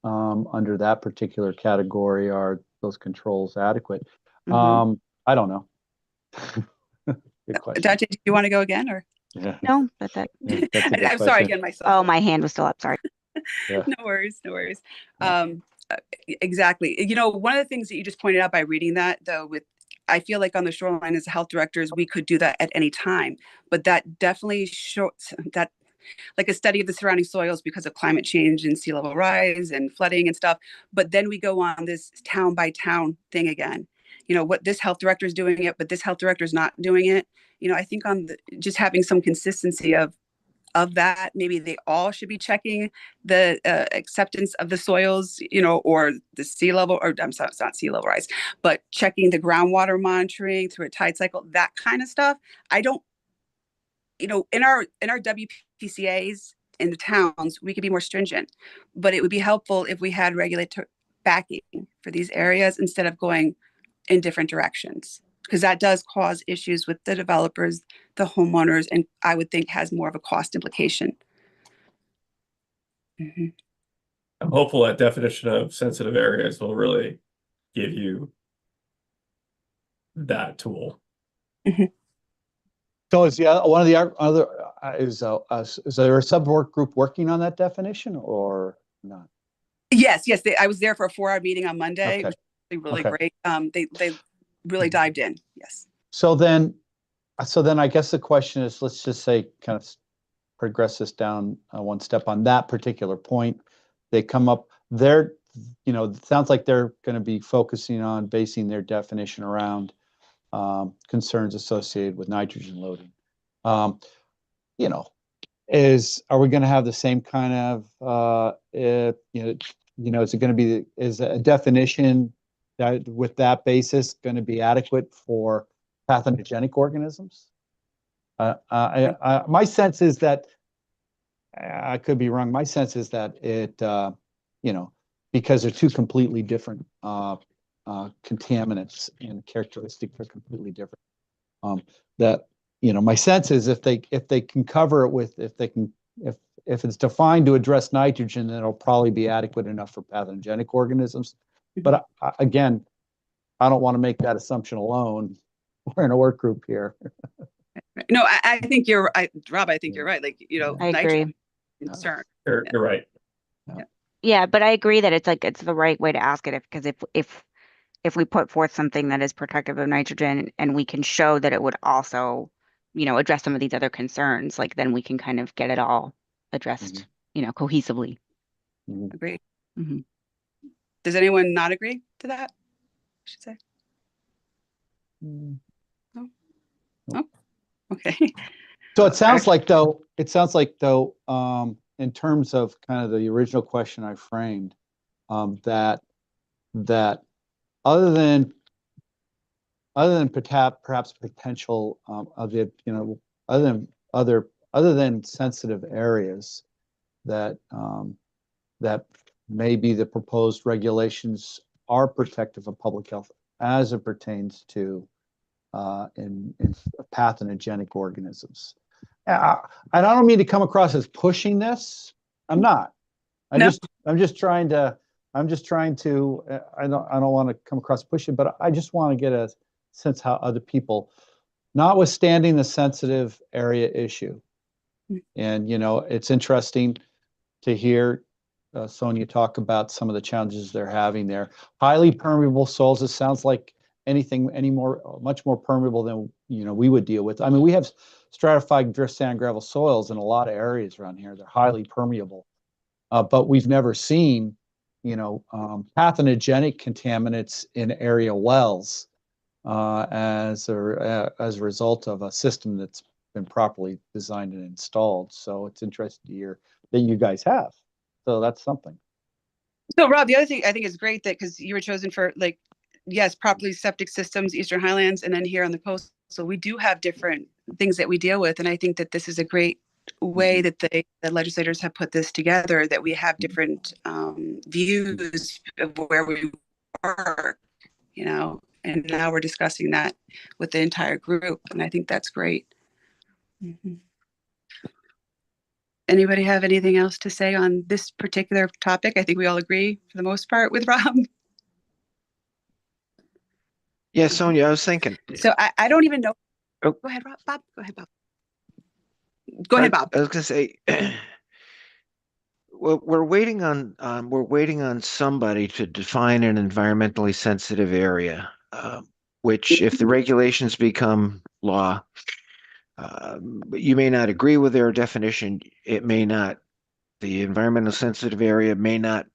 under that particular category, are those controls adequate? I don't know. Good question. Dante, do you want to go again, or? Yeah. No, but that. Yeah, that's a good I'm sorry question. again, myself. Oh, my hand was still up. Sorry. Yeah. No worries. Exactly. One of the things that you just pointed out by reading that, though, I feel like on the shoreline as health directors, we could do that at any time, but that definitely shows that, like a study of the surrounding soils because of climate change and sea level rise and flooding and stuff. But then we go on this town by town thing again. What this health director is doing it, but this health director is not doing it. I think just having some consistency of that, maybe they all should be checking the acceptance of the soils, or the sea level, or I'm sorry, it's not sea level rise, but checking the groundwater monitoring through a tide cycle, that kind of stuff. I don't, in our WPCAs in the towns, we could be more stringent, but it would be helpful if we had regulatory backing for these areas instead of going in different directions, because that does cause issues with the developers, the homeowners, and I would think has more of a cost implication. I'm hopeful that definition of sensitive areas will really give you that tool. So is one of the other is there a sub-work group working on that definition or not? Yes, I was there for a 4-hour meeting on Monday. Okay. It was really Okay. great. They really dived in. Yes. So then I guess the question is, let's just say kind of progress this down one step on that particular point. They come up there, it sounds like they're going to be focusing on basing their definition around concerns associated with nitrogen loading. Are we going to have the same kind of, is it going to be, is a definition that with that basis going to be adequate for pathogenic organisms? My sense is that, I could be wrong. My sense is that it, because they're two completely different contaminants and characteristics are completely different. My sense is if they can cover it with, if it's defined to address nitrogen, then it'll probably be adequate enough for pathogenic organisms. But again, I don't want to make that assumption alone. We're in a work group here. No, I think Rob, I think you're right. Like, I nitrogen agree. concern. You're right. Yeah, but I agree that it's the right way to ask it because if we put forth something that is protective of nitrogen and we can show that it would also, address some of these other concerns, like then we can kind of get it all addressed, cohesively. Agreed. Mhm. Does anyone not agree to that? I should say. No. Okay. So it sounds like though, in terms of kind of the original question I framed, that other than perhaps potential of the, other than sensitive areas that that maybe the proposed regulations are protective of public health as it pertains to in pathogenic organisms. And I don't mean to come across as pushing this. I'm not. I'm just trying to. I don't want to come across pushing, but I just want to get a sense how other people, notwithstanding the sensitive area issue, and it's interesting to hear Sonia talk about some of the challenges they're having there. Highly permeable soils. It sounds like much more permeable than we would deal with. I mean, we have stratified drift sand gravel soils in a lot of areas around here. They're highly permeable, but we've never seen pathogenic contaminants in area wells as a result of a system that's been properly designed and installed. So it's interesting to hear that you guys have. So that's something. So Rob, the other thing I think is great that because you were chosen for yes, properly septic systems, Eastern Highlands, and then here on the coast. So we do have different things that we deal with. And I think that this is a great way that the legislators have put this together, that we have different views of where we work, and now we're discussing that with the entire group. And I think that's great. Mm-hmm. Anybody have anything else to say on this particular topic? I think we all agree for the most part with Rob. Yeah, Sonia, I was thinking. So I don't even know. Oh. Go ahead, Rob. Bob. Go ahead, Bob. Go ahead, Bob. I was going to say, well, we're waiting on somebody to define an environmentally sensitive area, which, if the regulations become law, you may not agree with their definition. It may not. The environmental sensitive area may not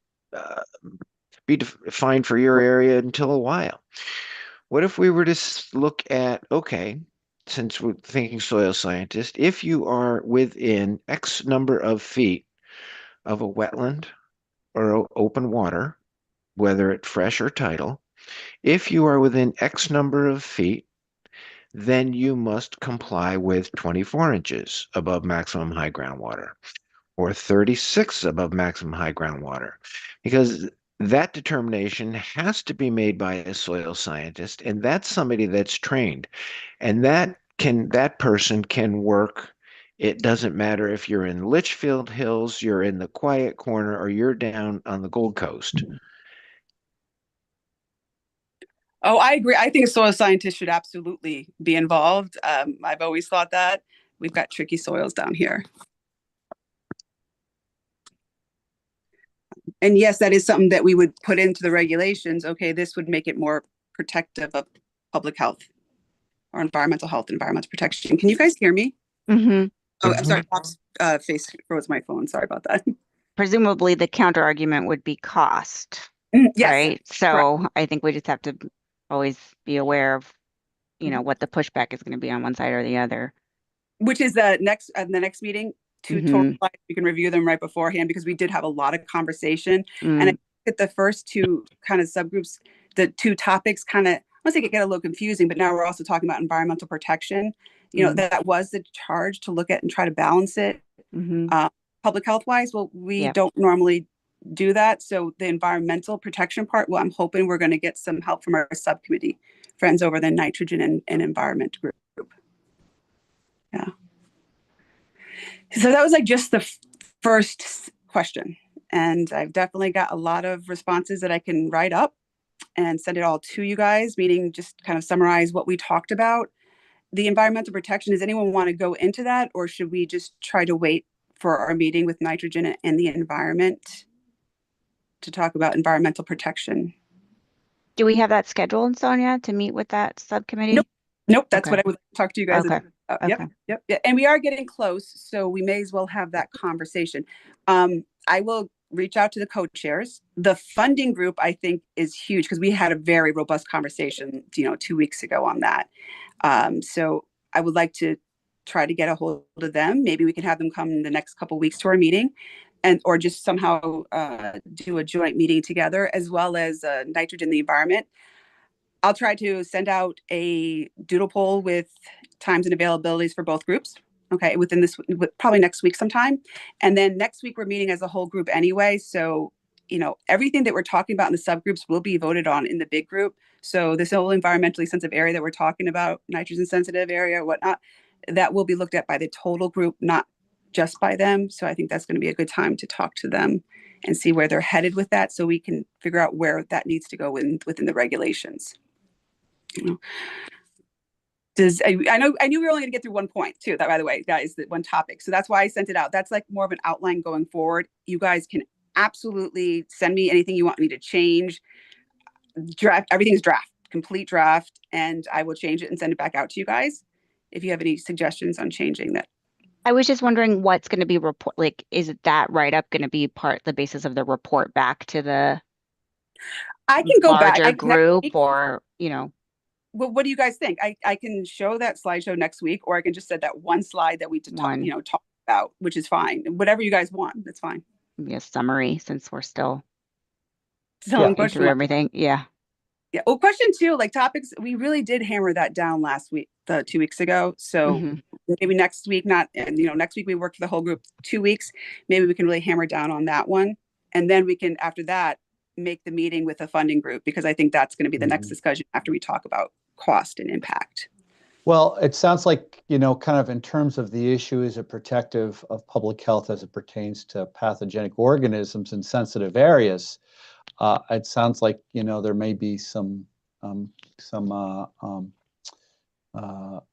be defined for your area until a while. What if we were to look at, okay, since we're thinking soil scientist, if you are within X number of feet of a wetland or open water, whether it's fresh or tidal, if you are within X number of feet, then you must comply with 24 inches above maximum high groundwater or 36 above maximum high groundwater, because that determination has to be made by a soil scientist, and that's somebody that's trained, and that person can work. It doesn't matter if you're in Litchfield Hills, you're in the quiet corner, or you're down on the Gold Coast. Oh, I agree. I think soil scientists should absolutely be involved. I've always thought that. we've got tricky soils down here. And yes, that is something that we would put into the regulations. Okay, this would make it more protective of public health or environmental health, environmental protection. Can you guys hear me? Mm-hmm. Oh, I'm sorry. Pop's face froze my phone. Sorry about that. Presumably the counter argument would be cost, Yes. right? So I think we just have to always be aware of, what the pushback is going to be on one side or the other. Which is the next meeting to total slides. You can review them right beforehand because we did have a lot of conversation. And I think that the first two kind of subgroups, the two topics kind of, I want to say it get a little confusing, but now we're also talking about environmental protection. That was the charge to look at and try to balance it. Public health wise, well, we don't normally do that. So the environmental protection part, well, I'm hoping we're going to get some help from our subcommittee friends over the nitrogen and environment group. Yeah. So that was like just the first question. And I've definitely got a lot of responses that I can write up and send it all to you guys, meaning just kind of summarize what we talked about. The environmental protection, does anyone want to go into that, or should we just try to wait for our meeting with nitrogen and the environment to talk about environmental protection? Do we have that scheduled, Sonia, to meet with that subcommittee? Nope. That's what I would talk to you guys about. Okay. Yep. And we are getting close, so we may as well have that conversation. I will reach out to the co-chairs. The funding group, I think, is huge because we had a very robust conversation, 2 weeks ago on that. So I would like to try to get a hold of them. Maybe we can have them come in the next couple of weeks to our meeting, or just somehow do a joint meeting together, as well as nitrogen, the environment. I'll try to send out a doodle poll with times and availabilities for both groups. Okay, probably next week sometime. And then next week we're meeting as a whole group anyway. So, everything that we're talking about in the subgroups will be voted on in the big group. So this whole environmentally sensitive area that we're talking about, nitrogen sensitive area, whatnot, that will be looked at by the total group, not just by them. So I think that's going to be a good time to talk to them and see where they're headed with that, so we can figure out where that needs to go within the regulations. I knew we were only going to get through one point too, that, by the way, guys, that one topic. So that's why I sent it out. That's like more of an outline going forward. You guys can absolutely send me anything you want me to change. Everything's complete draft, and I will change it and send it back out to you guys if you have any suggestions on changing that. I was just wondering what's going to be is that write-up going to be the basis of the report back to the I can go larger back group, or Well, what do you guys think? I can show that slideshow next week, or I can just send that one slide that we talk about, which is fine. Whatever you guys want, that's fine. Maybe a summary, since we're still going through everything. Yeah. Well, question 2, like topics, we really did hammer that down last week, 2 weeks ago. So maybe next week, next week we work for the whole group 2 weeks. Maybe we can really hammer down on that one. And then we can, after that, make the meeting with the funding group, because I think that's going to be the next discussion after we talk about cost and impact. Well, it sounds like, kind of in terms of the issue, is it protective of public health as it pertains to pathogenic organisms in sensitive areas? It sounds like, there may be some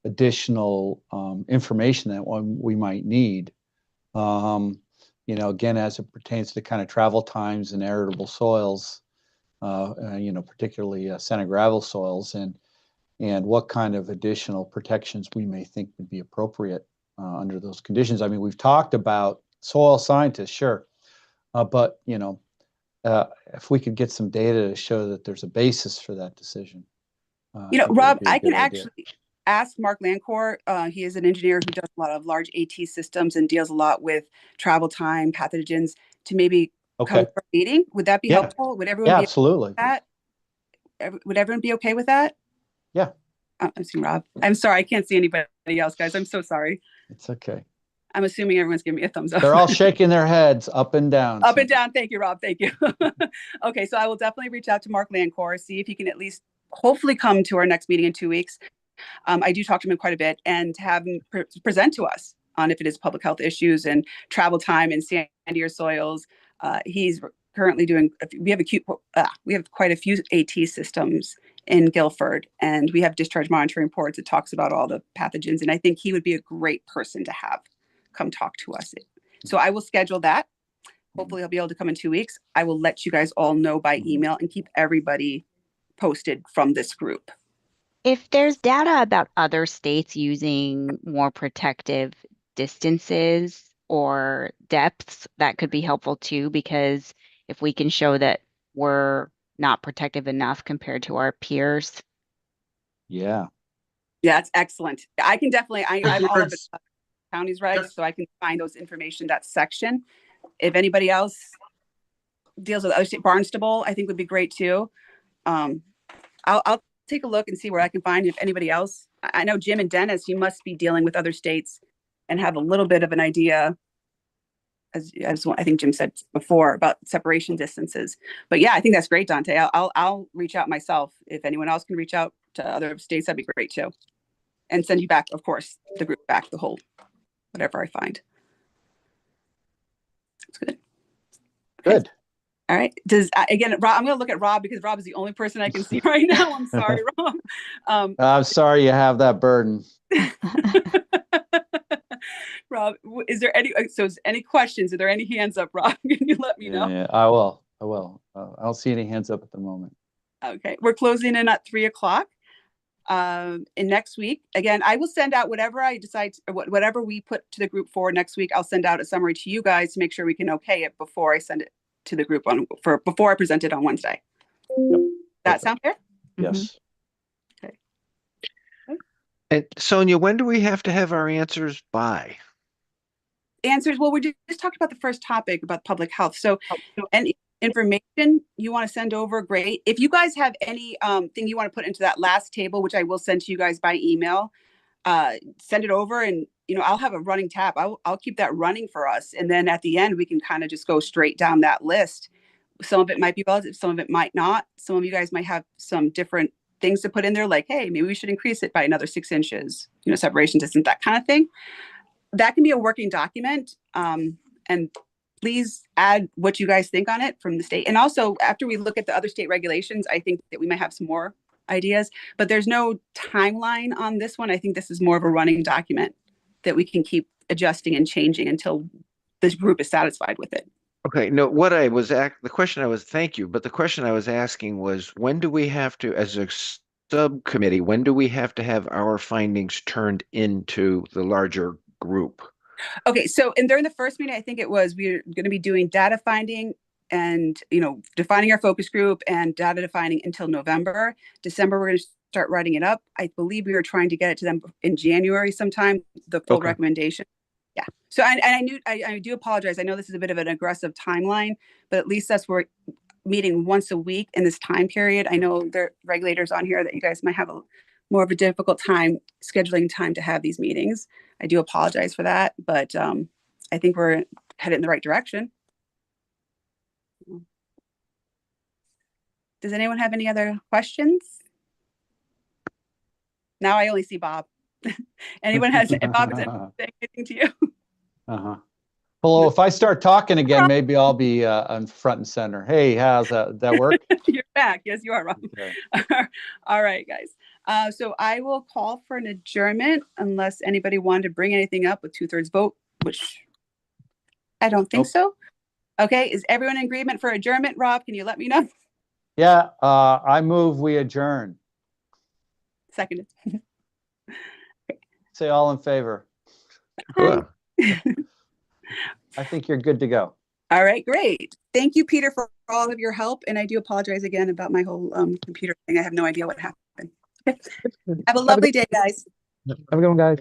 additional information that we might need. Again, as it pertains to kind of travel times and arable soils, particularly sand gravel soils, and what kind of additional protections we may think would be appropriate under those conditions. I mean, we've talked about soil scientists, sure, but if we could get some data to show that there's a basis for that decision. Rob, I can actually ask Mark Lancourt. He is an engineer who does a lot of large AT systems and deals a lot with travel time, pathogens, to maybe come for a meeting. Would that be helpful? Would everyone be absolutely. Okay with that? Would everyone be okay with that? Yeah. I'm seeing Rob. I'm sorry, I can't see anybody else, guys. I'm so sorry. It's okay. I'm assuming everyone's giving me a thumbs up. They're all shaking their heads up and down. Up and down. Thank you, Rob. Thank you. Okay, so I will definitely reach out to Mark Lancourt, see if he can at least hopefully come to our next meeting in 2 weeks. I do talk to him quite a bit, and have him present to us on if it is public health issues and travel time and sandier soils. He's currently doing. We have quite a few AT systems in Guilford, and we have discharge monitoring reports. It talks about all the pathogens, and I think he would be a great person to have come talk to us. So I will schedule that. Hopefully he'll be able to come in 2 weeks. I will let you guys all know by email and keep everybody posted from this group. If there's data about other states using more protective distances or depths, that could be helpful too, because if we can show that we're not protective enough compared to our peers. Yeah. Yeah, it's excellent. I can definitely, I'm all of the Words. counties regs, so I can find those information, that section. If anybody else deals with other state, Barnstable, I think would be great too. I'll take a look and see where I can find if anybody else. I know Jim and Dennis, you must be dealing with other states and have a little bit of an idea, as I think Jim said before, about separation distances. But yeah, I think that's great, Dante. I'll reach out myself. If anyone else can reach out to other states, that'd be great too. And send you back, of course, the group back, the whole, whatever I find. That's good. Good. All right. Again, Rob, I'm going to look at Rob because Rob is the only person I can see right now. I'm sorry, Rob. I'm sorry you have that burden. Rob, is there any questions? Are there any hands up, Rob? Can you let me know? Yeah, I will. I don't see any hands up at the moment. Okay. We're closing in at 3:00. And next week, again, I will send out whatever I decide, whatever we put to the group for next week. I'll send out a summary to you guys to make sure we can okay it before I send it to the group before I present it on Wednesday. Yep. That sound fair? Yes. Okay. And Sonia, when do we have to have our answers by? Answers. Well, we just talked about the first topic about public health. So any information you want to send over, great. If you guys have any thing you want to put into that last table, which I will send to you guys by email, send it over, and I'll have a running tab. I'll keep that running for us, and then at the end we can kind of just go straight down that list. Some of it might be positive, some of it might not. Some of you guys might have some different things to put in there, like, hey, maybe we should increase it by another 6 inches, separation distance, that kind of thing. That can be a working document, and please add what you guys think on it from the state. And also, after we look at the other state regulations, I think that we might have some more ideas, but there's no timeline on this one. I think this is more of a running document that we can keep adjusting and changing until this group is satisfied with it. Okay, no, thank you, but the question I was asking was, when do we have to, as a subcommittee, when do we have to have our findings turned into the larger group? Okay, so and during the first meeting, I think it was, we're going to be doing data finding and defining our focus group and data defining until November. December, we're going to start writing it up. I believe we were trying to get it to them in January sometime, the full recommendation. Yeah. So I do apologize. I know this is a bit of an aggressive timeline, but at least we're meeting once a week in this time period. I know there are regulators on here that you guys might have more of a difficult time scheduling time to have these meetings. I do apologize for that, but I think we're headed in the right direction. Does anyone have any other questions? Now I only see Bob. Anyone has, Bob, is anything anything to you? Well, if I start talking again, maybe I'll be on front and center. Hey, how's that work? You're back. Yes, you are, Rob. Okay. All right, guys. So I will call for an adjournment unless anybody wanted to bring anything up with 2/3 vote, which I don't think so. Okay, is everyone in agreement for adjournment? Rob, can you let me know? Yeah, I move we adjourn. Seconded. Say all in favor. Cool. I think you're good to go. All right, great. Thank you, Peter, for all of your help. And I do apologize again about my whole computer thing. I have no idea what happened. Have a lovely day, guys. Have a good one, guys.